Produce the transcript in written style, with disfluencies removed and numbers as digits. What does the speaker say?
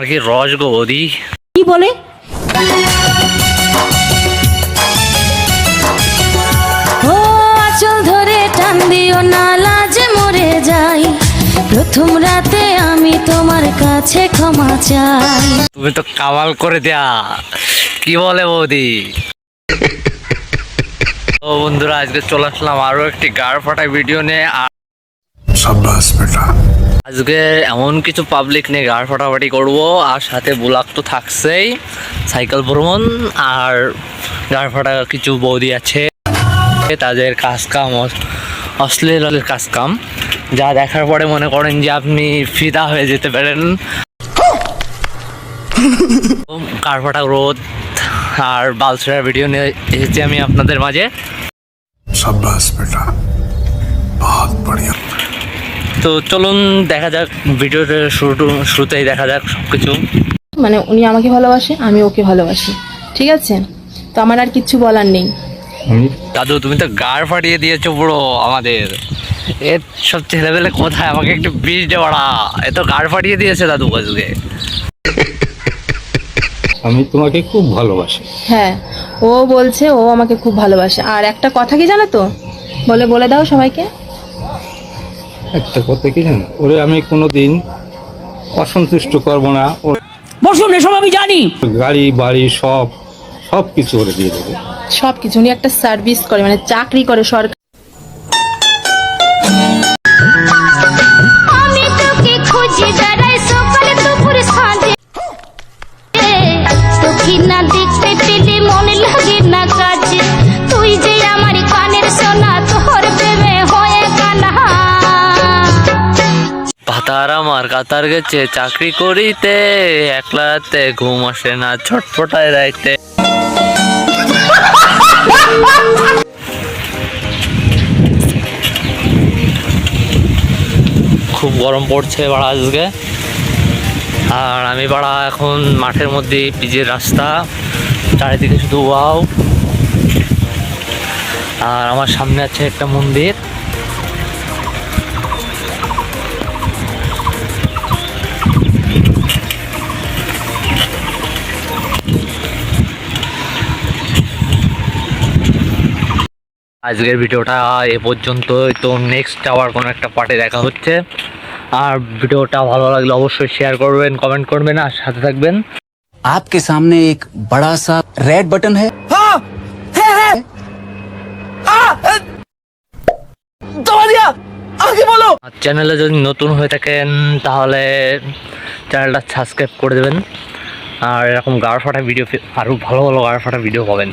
কি রস গো বৌদি? কি বলে? ও আঁচল ধরে টান দিও না, লাজে মরে যাই। প্রথম রাতে আমি তোমার কাছে ক্ষমা চাই। তুমি তো কামাল করে দেয়া। কি বলে বৌদি? তো বন্ধুরা, আজকে চলে আসলাম আরো একটি গাড় ফাটা ভিডিও নিয়ে। শাবাশ বেটা। আজকে এমন কিছু পাবলিক নিয়ে গাড় ফাটাফাটি করবো, আর সাথে ব্লগ তো থাকছেই, সাইকেল ভ্রমণ আর গাড় ফাটা কিছু বৌদি আছে, তাদের কাজ কাম অশ্লীল কাজ কাম, যা দেখার পরে মনে করেন যে আপনি ফিদা হয়ে যেতে পারেন। গাড় ফাটা রোদ আর বালছেড়ার ভিডিও নিয়ে এসেছি আমি আপনাদের মাঝে। শাবাশ বেটা, বহুত বড়িয়া। তো চলুন দেখা যাক, ভিডিওটা শুরুতেই দেখা যাক সবকিছু। মানে উনি আমাকে ভালোবাসে, আমি ওকে ভালোবাসি, ঠিক আছে? তো আমার আর কিচ্ছু বলার নেই। দাদু, তুমি তো গাড় ফাটিয়ে দিয়েছো পুরো আমাদের। এর সব ছেলেবেলে কোথায়? আমাকে একটু বিষ দেওয়া। এ তো গাড় ফাটিয়ে দিয়েছে দাদু আজকে। আমি তোমাকে খুব ভালোবাসি। হ্যাঁ, ও বলছে ও আমাকে খুব ভালোবাসে। আর একটা কথা কি জানো তো? বলে দাও সবাইকে। একটা কথা কি জানো, ওরে আমি কোনোদিন অসন্তুষ্ট করবো না। ওর বসুন, এসব আমি জানি। গাড়ি বাড়ি সব কিছু ওরে দিয়ে দেবো। সব কিছু। উনি একটা সার্ভিস করে, মানে চাকরি করে সরকার। আমি তোকে খুঁজি বেড়াই সকালে দুপুর সাঁঝে, তোকে না দেখতে পেলে মনে লাগে না কাজে। তুই যে আমার কানের সোনা, তোর প্রেমে হয়ে কানা। ভাতার আমার কাতার গেছে চাকরি করিতে, একলাতে ঘুম আসে না ছটফটায় রাইতে। খুব গরম পড়ছে বাড়া আজকে। আর আমি বাড়া এখন মাঠের মধ্যে, পিচের রাস্তা, চারিদিকে শুধু ওয়াও। আর আমার সামনে আছে একটা মন্দির। আজকের ভিডিওটা এ পর্যন্তই। তো নেক্সট আবার কোনো একটা পার্টে দেখা হচ্ছে। আর ভিডিওটা ভালো লাগলে অবশ্যই শেয়ার করবেন, কমেন্ট করবেন আর সাথে থাকবেন। आपके सामने एक बड़ा सा रेड बटन है। আর চ্যানেলে যদি নতুন হয়ে থাকেন তাহলে চ্যানেলটা সাবস্ক্রাইব করে দেবেন। আর এরকম গাড় ফাটা ভিডিও, আরও ভালো ভালো গাড় ফাটা ভিডিও পাবেন।